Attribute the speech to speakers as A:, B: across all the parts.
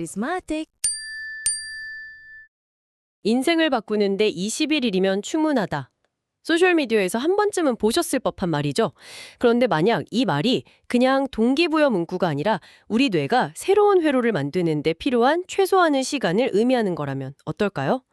A: charismatic.
B: 인생을 바꾸는데 21일이면 충분하다. 소셜미디어에서 한 번쯤은 보셨을 법한 말이죠. 그런데 만약 이 말이 그냥 동기부여 문구가 아니라 우리 뇌가 새로운 회로를 만드는 데 필요한 최소한의 시간을 의미하는 거라면 어떨까요?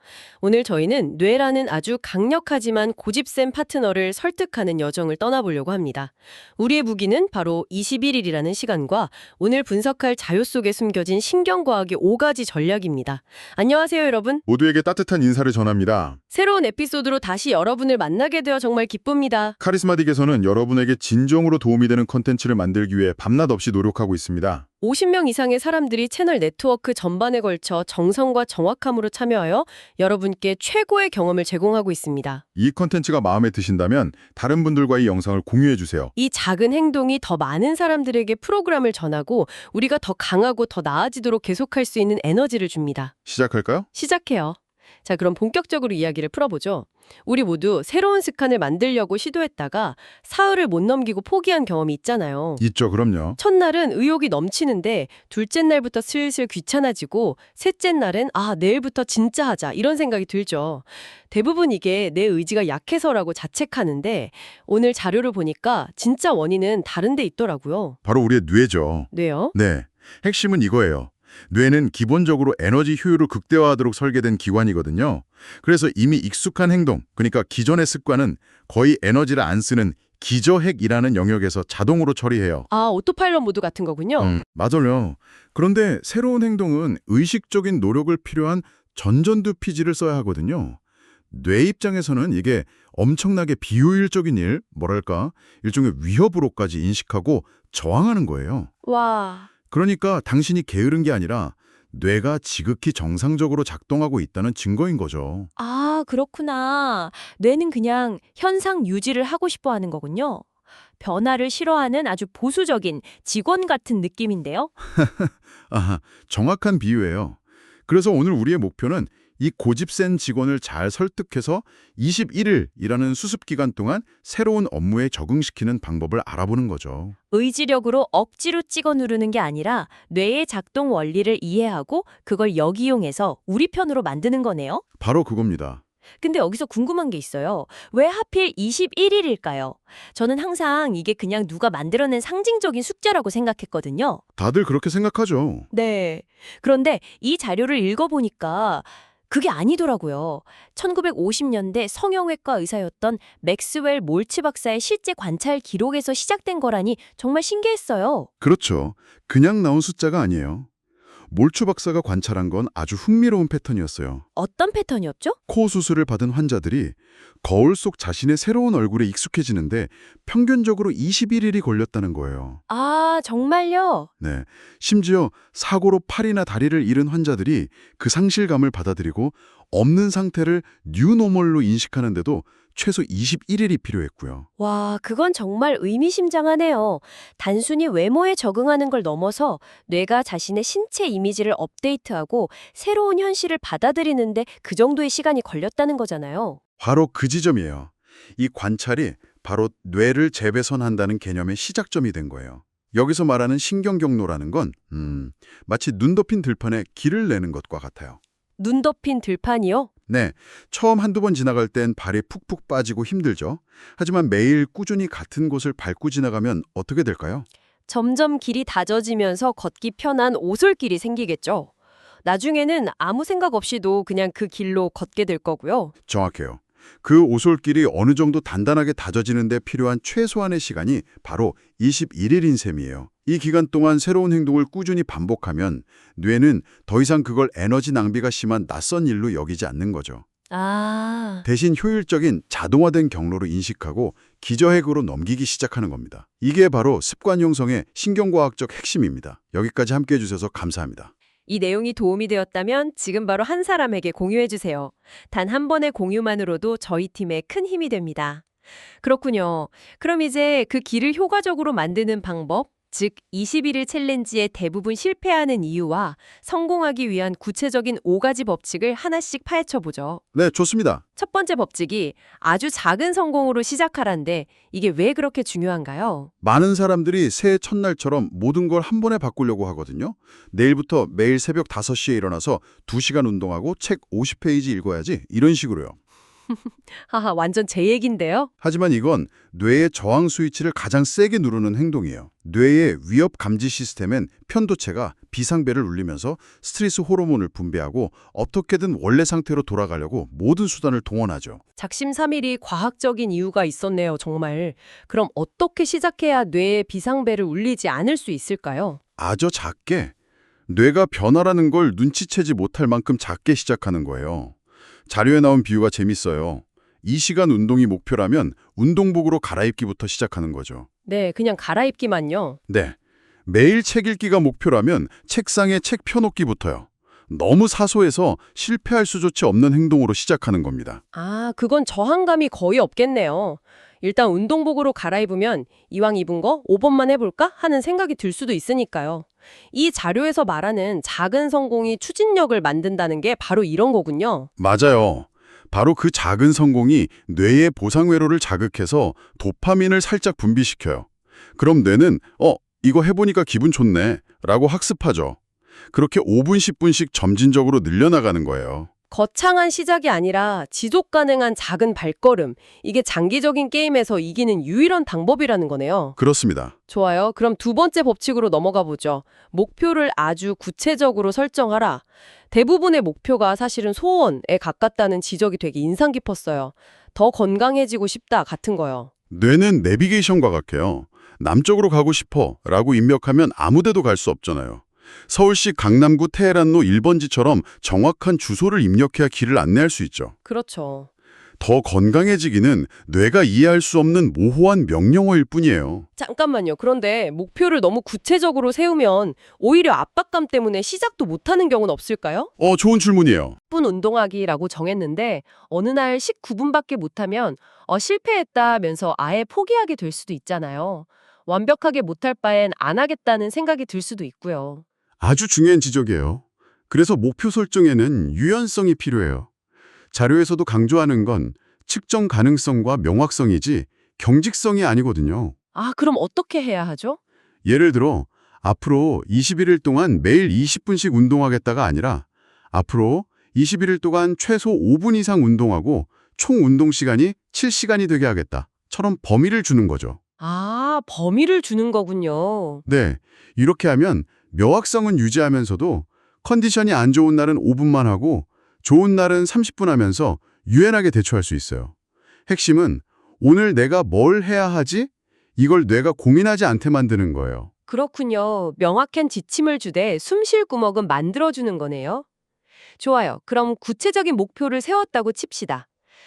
B: 오늘 저희는 뇌라는 아주 강력하지만 고집센 파트너를 설득하는 여정을 떠나보려고 합니다. 우리의 무기는 바로 21일이라는 시간과 오늘 분석할 자유 속에 숨겨진 신경과학의 5가지 전략입니다. 안녕하세요, 여러분.
C: 모두에게 따뜻한 인사를 전합니다.
B: 새로운 에피소드로 다시 여러분을 만나게 되어 정말 기쁩니다.
C: 카리스마틱에서는 여러분에게 진정으로 도움이 되는 컨텐츠를 만들기 위해 밤낮 없이 노력하고 있습니다.
B: 50명 이상의 사람들이 채널 네트워크 전반에 걸쳐 정성과 정확함으로 참여하여 여러분께 최고의 경험을 제공하고 있습니다.
C: 이 컨텐츠가 마음에 드신다면 다른 분들과 이 영상을 공유해주세요.
B: 이 작은 행동이 더 많은 사람들에게 프로그램을 전하고 우리가 더 강하고 더 나아지도록 계속할 수 있는 에너지를 줍니다.
C: 시작할까요?
B: 시작해요. 자, 그럼 본격적으로 이야기를 풀어보죠. 우리 모두 새로운 습관을 만들려고 시도했다가 사흘을 못 넘기고 포기한 경험이 있잖아요.
C: 있죠, 그럼요.
B: 첫날은 의욕이 넘치는데 둘째 날부터 슬슬 귀찮아지고 셋째 날은 내일부터 진짜 하자 이런 생각이 들죠. 대부분 이게 내 의지가 약해서라고 자책하는데 오늘 자료를 보니까 진짜 원인은 다른 데 있더라고요.
C: 바로 우리의 뇌죠.
B: 뇌요?
C: 네, 핵심은 이거예요. 뇌는 기본적으로 에너지 효율을 극대화하도록 설계된 기관이거든요. 그래서 이미 익숙한 행동, 그러니까 기존의 습관은 거의 에너지를 안 쓰는 기저핵이라는 영역에서 자동으로 처리해요.
B: 오토파일럿 모드 같은 거군요.
C: 맞아요. 그런데 새로운 행동은 의식적인 노력을 필요한 전전두피지를 써야 하거든요. 뇌 입장에서는 이게 엄청나게 비효율적인 일, 일종의 위협으로까지 인식하고 저항하는 거예요.
B: 와...
C: 그러니까 당신이 게으른 게 아니라 뇌가 지극히 정상적으로 작동하고 있다는 증거인 거죠.
A: 그렇구나. 뇌는 그냥 현상 유지를 하고 싶어 하는 거군요. 변화를 싫어하는 아주 보수적인 직원 같은 느낌인데요.
C: 정확한 비유예요. 그래서 오늘 우리의 목표는 이 고집센 직원을 잘 설득해서 21일이라는 수습 기간 동안 새로운 업무에 적응시키는 방법을 알아보는 거죠.
A: 의지력으로 억지로 찍어 누르는 게 아니라 뇌의 작동 원리를 이해하고 그걸 역이용해서 우리 편으로 만드는 거네요.
C: 바로 그겁니다.
A: 근데 여기서 궁금한 게 있어요. 왜 하필 21일일까요? 저는 항상 이게 그냥 누가 만들어낸 상징적인 숫자라고 생각했거든요.
C: 다들 그렇게 생각하죠.
A: 네. 그런데 이 자료를 읽어보니까 그게 아니더라고요. 1950년대 성형외과 의사였던 맥스웰 몰츠 박사의 실제 관찰 기록에서 시작된 거라니 정말 신기했어요.
C: 그렇죠. 그냥 나온 숫자가 아니에요. 몰츠 박사가 관찰한 건 아주 흥미로운 패턴이었어요.
A: 어떤 패턴이었죠?
C: 코 수술을 받은 환자들이 거울 속 자신의 새로운 얼굴에 익숙해지는데 평균적으로 21일이 걸렸다는 거예요.
A: 정말요?
C: 네, 심지어 사고로 팔이나 다리를 잃은 환자들이 그 상실감을 받아들이고 없는 상태를 뉴노멀로 인식하는데도 최소 21일이 필요했고요.
A: 와, 그건 정말 의미심장하네요. 단순히 외모에 적응하는 걸 넘어서 뇌가 자신의 신체 이미지를 업데이트하고 새로운 현실을 받아들이는데 그 정도의 시간이 걸렸다는 거잖아요.
C: 바로 그 지점이에요. 이 관찰이 바로 뇌를 재배선한다는 개념의 시작점이 된 거예요. 여기서 말하는 신경경로라는 건 마치 눈 덮인 들판에 길을 내는 것과 같아요.
B: 눈 덮인 들판이요?
C: 네, 처음 한두 번 지나갈 땐 발이 푹푹 빠지고 힘들죠. 하지만 매일 꾸준히 같은 곳을 밟고 지나가면 어떻게 될까요?
B: 점점 길이 다져지면서 걷기 편한 오솔길이 생기겠죠. 나중에는 아무 생각 없이도 그냥 그 길로 걷게 될 거고요.
C: 정확해요. 그 오솔길이 어느 정도 단단하게 다져지는 데 필요한 최소한의 시간이 바로 21일인 셈이에요. 이 기간 동안 새로운 행동을 꾸준히 반복하면 뇌는 더 이상 그걸 에너지 낭비가 심한 낯선 일로 여기지 않는 거죠. 대신 효율적인 자동화된 경로로 인식하고 기저핵으로 넘기기 시작하는 겁니다. 이게 바로 습관 형성의 신경과학적 핵심입니다. 여기까지 함께해 주셔서 감사합니다.
B: 이 내용이 도움이 되었다면 지금 바로 한 사람에게 공유해주세요. 단 한 번의 공유만으로도 저희 팀에 큰 힘이 됩니다. 그렇군요. 그럼 이제 그 길을 효과적으로 만드는 방법, 즉 21일 챌린지의 대부분 실패하는 이유와 성공하기 위한 구체적인 5가지 법칙을 하나씩 파헤쳐보죠.
C: 네, 좋습니다.
B: 첫 번째 법칙이 아주 작은 성공으로 시작하란데 이게 왜 그렇게 중요한가요?
C: 많은 사람들이 새해 첫날처럼 모든 걸 한 번에 바꾸려고 하거든요. 내일부터 매일 새벽 5시에 일어나서 2시간 운동하고 책 50페이지 읽어야지 이런 식으로요.
B: 하하, 완전 제 얘긴데요?
C: 하지만 이건 뇌의 저항 스위치를 가장 세게 누르는 행동이에요. 뇌의 위협 감지 시스템엔 편도체가 비상벨을 울리면서 스트레스 호르몬을 분비하고 어떻게든 원래 상태로 돌아가려고 모든 수단을 동원하죠.
B: 작심삼일이 과학적인 이유가 있었네요, 정말. 그럼 어떻게 시작해야 뇌의 비상벨을 울리지 않을 수 있을까요?
C: 아주 작게 뇌가 변화라는 걸 눈치채지 못할 만큼 작게 시작하는 거예요. 자료에 나온 비유가 재밌어요. 2시간 운동이 목표라면 운동복으로 갈아입기부터 시작하는 거죠.
B: 네, 그냥 갈아입기만요.
C: 네. 매일 책 읽기가 목표라면 책상에 책 펴놓기부터요. 너무 사소해서 실패할 수조차 없는 행동으로 시작하는 겁니다.
B: 아, 그건 저항감이 거의 없겠네요. 일단 운동복으로 갈아입으면 이왕 입은 거 5번만 해볼까 하는 생각이 들 수도 있으니까요. 이 자료에서 말하는 작은 성공이 추진력을 만든다는 게 바로 이런 거군요.
C: 맞아요. 바로 그 작은 성공이 뇌의 보상회로를 자극해서 도파민을 살짝 분비시켜요. 그럼 뇌는 이거 해보니까 기분 좋네 라고 학습하죠. 그렇게 5분, 10분씩 점진적으로 늘려나가는 거예요.
B: 거창한 시작이 아니라 지속 가능한 작은 발걸음. 이게 장기적인 게임에서 이기는 유일한 방법이라는 거네요.
C: 그렇습니다.
B: 좋아요. 그럼 두 번째 법칙으로 넘어가 보죠. 목표를 아주 구체적으로 설정하라. 대부분의 목표가 사실은 소원에 가깝다는 지적이 되게 인상 깊었어요. 더 건강해지고 싶다 같은 거요.
C: 뇌는 내비게이션 과학해요. 남쪽으로 가고 싶어 라고 입력하면 아무 데도 갈 수 없잖아요. 서울시 강남구 테헤란로 1번지처럼 정확한 주소를 입력해야 길을 안내할 수 있죠.
B: 그렇죠.
C: 더 건강해지기는 뇌가 이해할 수 없는 모호한 명령어일 뿐이에요.
B: 잠깐만요. 그런데 목표를 너무 구체적으로 세우면 오히려 압박감 때문에 시작도 못하는 경우는 없을까요?
C: 좋은 질문이에요.
B: 10분 운동하기라고 정했는데 어느 날 19분밖에 못하면 실패했다면서 아예 포기하게 될 수도 있잖아요. 완벽하게 못할 바엔 안 하겠다는 생각이 들 수도 있고요.
C: 아주 중요한 지적이에요. 그래서 목표 설정에는 유연성이 필요해요. 자료에서도 강조하는 건 측정 가능성과 명확성이지 경직성이 아니거든요.
B: 아, 그럼 어떻게 해야 하죠?
C: 예를 들어 앞으로 21일 동안 매일 20분씩 운동하겠다가 아니라 앞으로 21일 동안 최소 5분 이상 운동하고 총 운동 시간이 7시간이 되게 하겠다처럼 범위를 주는 거죠.
B: 아, 범위를 주는 거군요.
C: 네, 이렇게 하면 명확성은 유지하면서도 컨디션이 안 좋은 날은 5분만 하고 좋은 날은 30분 하면서 유연하게 대처할 수 있어요. 핵심은 오늘 내가 뭘 해야 하지? 이걸 뇌가 고민하지 않게 만드는 거예요.
B: 그렇군요. 명확한 지침을 주되 숨 쉴 구멍은 만들어주는 거네요. 좋아요. 그럼 구체적인 목표를 세웠다고 칩시다.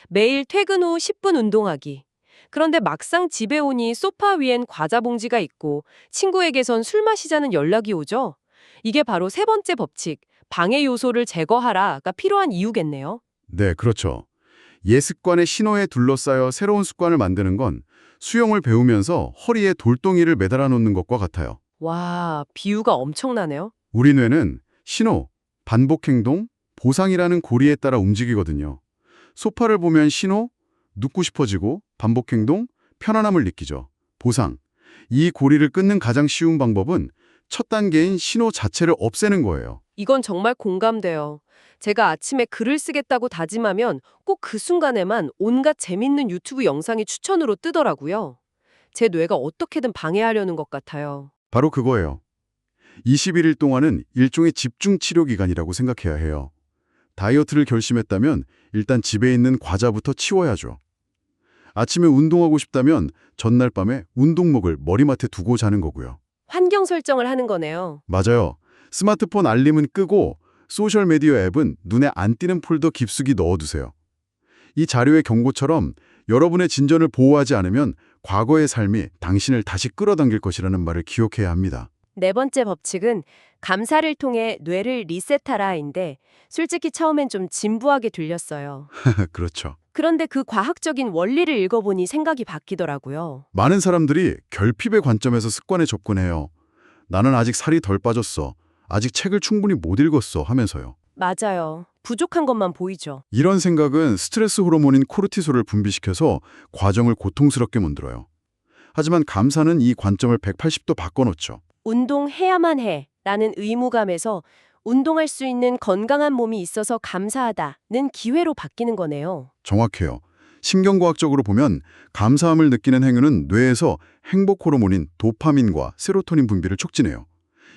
B: 매일 퇴근 후 10분 운동하기. 그런데 막상 집에 오니 소파 위엔 과자 봉지가 있고 친구에게선 술 마시자는 연락이 오죠. 이게 바로 세 번째 법칙, 방해 요소를 제거하라가 필요한 이유겠네요.
C: 네, 그렇죠. 옛 습관의 신호에 둘러싸여 새로운 습관을 만드는 건 수영을 배우면서 허리에 돌덩이를 매달아 놓는 것과 같아요.
B: 와, 비유가 엄청나네요.
C: 우리 뇌는 신호, 반복 행동, 보상이라는 고리에 따라 움직이거든요. 소파를 보면 신호, 눕고 싶어지고 반복 행동, 편안함을 느끼죠. 보상. 이 고리를 끊는 가장 쉬운 방법은 첫 단계인 신호 자체를 없애는 거예요.
B: 이건 정말 공감돼요. 제가 아침에 글을 쓰겠다고 다짐하면 꼭 그 순간에만 온갖 재밌는 유튜브 영상이 추천으로 뜨더라고요. 제 뇌가 어떻게든 방해하려는 것 같아요.
C: 바로 그거예요. 21일 동안은 일종의 집중 치료 기간이라고 생각해야 해요. 다이어트를 결심했다면 일단 집에 있는 과자부터 치워야죠. 아침에 운동하고 싶다면 전날 밤에 운동복을 머리맡에 두고 자는 거고요.
B: 환경 설정을 하는 거네요.
C: 맞아요. 스마트폰 알림은 끄고 소셜미디어 앱은 눈에 안 띄는 폴더 깊숙이 넣어두세요. 이 자료의 경고처럼 여러분의 진전을 보호하지 않으면 과거의 삶이 당신을 다시 끌어당길 것이라는 말을 기억해야 합니다.
B: 네 번째 법칙은 감사를 통해 뇌를 리셋하라인데 솔직히 처음엔 좀 진부하게 들렸어요.
C: 그렇죠.
A: 그런데 그 과학적인 원리를 읽어보니 생각이 바뀌더라고요.
C: 많은 사람들이 결핍의 관점에서 습관에 접근해요. 나는 아직 살이 덜 빠졌어. 아직 책을 충분히 못 읽었어 하면서요.
A: 맞아요. 부족한 것만 보이죠.
C: 이런 생각은 스트레스 호르몬인 코르티솔을 분비시켜서 과정을 고통스럽게 만들어요. 하지만 감사는 이 관점을 180도 바꿔놓죠.
A: 운동해야만 해 라는 의무감에서 운동할 수 있는 건강한 몸이 있어서 감사하다는 기회로 바뀌는 거네요.
C: 정확해요. 신경과학적으로 보면 감사함을 느끼는 행위는 뇌에서 행복 호르몬인 도파민과 세로토닌 분비를 촉진해요.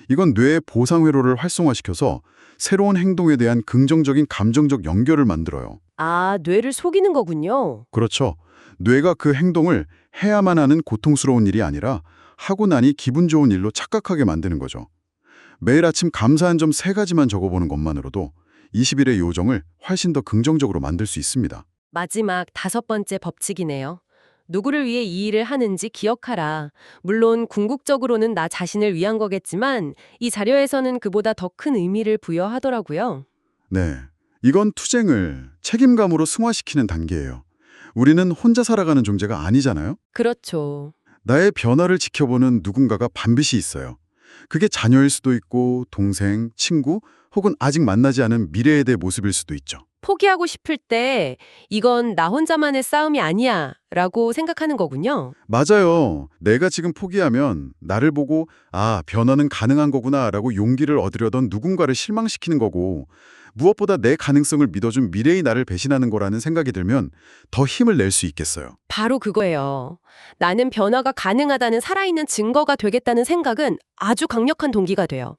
C: 이건 뇌의 보상회로를 활성화시켜서 새로운 행동에 대한 긍정적인 감정적 연결을 만들어요.
A: 아, 뇌를 속이는 거군요.
C: 그렇죠. 뇌가 그 행동을 해야만 하는 고통스러운 일이 아니라 하고 나니 기분 좋은 일로 착각하게 만드는 거죠. 매일 아침 감사한 점 3가지만 적어보는 것만으로도 20일의 요정을 훨씬 더 긍정적으로 만들 수 있습니다.
B: 마지막 5번째 법칙이네요. 누구를 위해 이 일을 하는지 기억하라. 물론 궁극적으로는 나 자신을 위한 거겠지만 이 자료에서는 그보다 더 큰 의미를 부여하더라고요.
C: 네, 이건 투쟁을 책임감으로 승화시키는 단계예요. 우리는 혼자 살아가는 존재가 아니잖아요.
B: 그렇죠.
C: 나의 변화를 지켜보는 누군가가 반드시 있어요. 그게 자녀일 수도 있고 동생, 친구 혹은 아직 만나지 않은 미래에 대해 모습일 수도 있죠.
B: 포기하고 싶을 때 이건 나 혼자만의 싸움이 아니야 라고 생각하는 거군요.
C: 맞아요. 내가 지금 포기하면 나를 보고 아, 변화는 가능한 거구나 라고 용기를 얻으려던 누군가를 실망시키는 거고 무엇보다 내 가능성을 믿어준 미래의 나를 배신하는 거라는 생각이 들면 더 힘을 낼 수 있겠어요.
B: 바로 그거예요. 나는 변화가 가능하다는 살아있는 증거가 되겠다는 생각은 아주 강력한 동기가 돼요.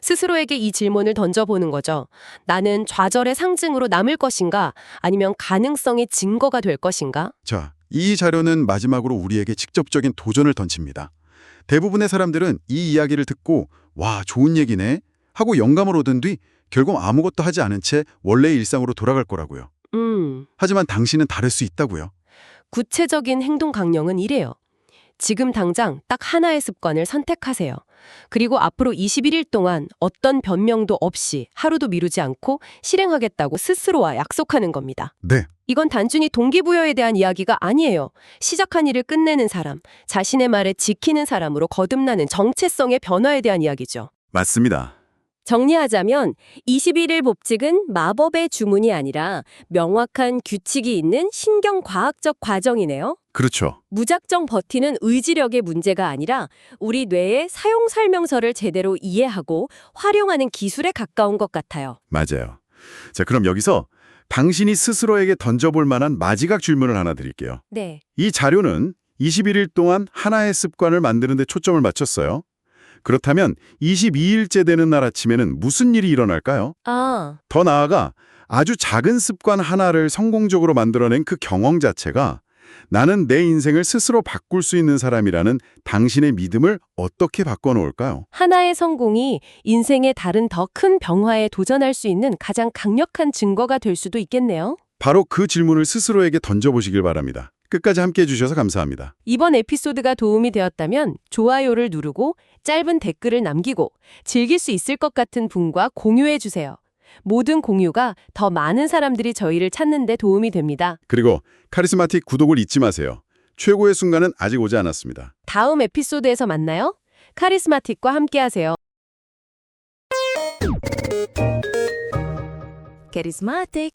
B: 스스로에게 이 질문을 던져보는 거죠. 나는 좌절의 상징으로 남을 것인가? 아니면 가능성의 증거가 될 것인가?
C: 자, 이 자료는 마지막으로 우리에게 직접적인 도전을 던집니다. 대부분의 사람들은 이 이야기를 듣고 와, 좋은 얘기네 하고 영감을 얻은 뒤 결국 아무것도 하지 않은 채 원래의 일상으로 돌아갈 거라고요. 하지만 당신은 다를 수 있다고요.
B: 구체적인 행동 강령은 이래요. 지금 당장 딱 하나의 습관을 선택하세요. 그리고 앞으로 21일 동안 어떤 변명도 없이 하루도 미루지 않고 실행하겠다고 스스로와 약속하는 겁니다.
C: 네,
B: 이건 단순히 동기부여에 대한 이야기가 아니에요. 시작한 일을 끝내는 사람, 자신의 말에 지키는 사람으로 거듭나는 정체성의 변화에 대한 이야기죠.
C: 맞습니다.
A: 정리하자면 21일 법칙은 마법의 주문이 아니라 명확한 규칙이 있는 신경과학적 과정이네요.
C: 그렇죠.
A: 무작정 버티는 의지력의 문제가 아니라 우리 뇌의 사용 설명서를 제대로 이해하고 활용하는 기술에 가까운 것 같아요.
C: 맞아요. 자, 그럼 여기서 당신이 스스로에게 던져볼 만한 마지막 질문을 하나 드릴게요.
A: 네.
C: 이 자료는 21일 동안 하나의 습관을 만드는 데 초점을 맞췄어요. 그렇다면 22일째 되는 날 아침에는 무슨 일이 일어날까요?
A: 아,
C: 더 나아가 아주 작은 습관 하나를 성공적으로 만들어낸 그 경험 자체가 나는 내 인생을 스스로 바꿀 수 있는 사람이라는 당신의 믿음을 어떻게 바꿔놓을까요?
A: 하나의 성공이 인생의 다른 더 큰 변화에 도전할 수 있는 가장 강력한 증거가 될 수도 있겠네요.
C: 바로 그 질문을 스스로에게 던져보시길 바랍니다. 끝까지 함께해 주셔서 감사합니다.
A: 이번 에피소드가 도움이 되었다면 좋아요를 누르고 짧은 댓글을 남기고 즐길 수 있을 것 같은 분과 공유해 주세요. 모든 공유가 더 많은 사람들이 저희를 찾는 데 도움이 됩니다.
C: 그리고 카리스마틱 구독을 잊지 마세요. 최고의 순간은 아직 오지 않았습니다.
A: 다음 에피소드에서 만나요. 카리스마틱과 함께하세요. 카리스마틱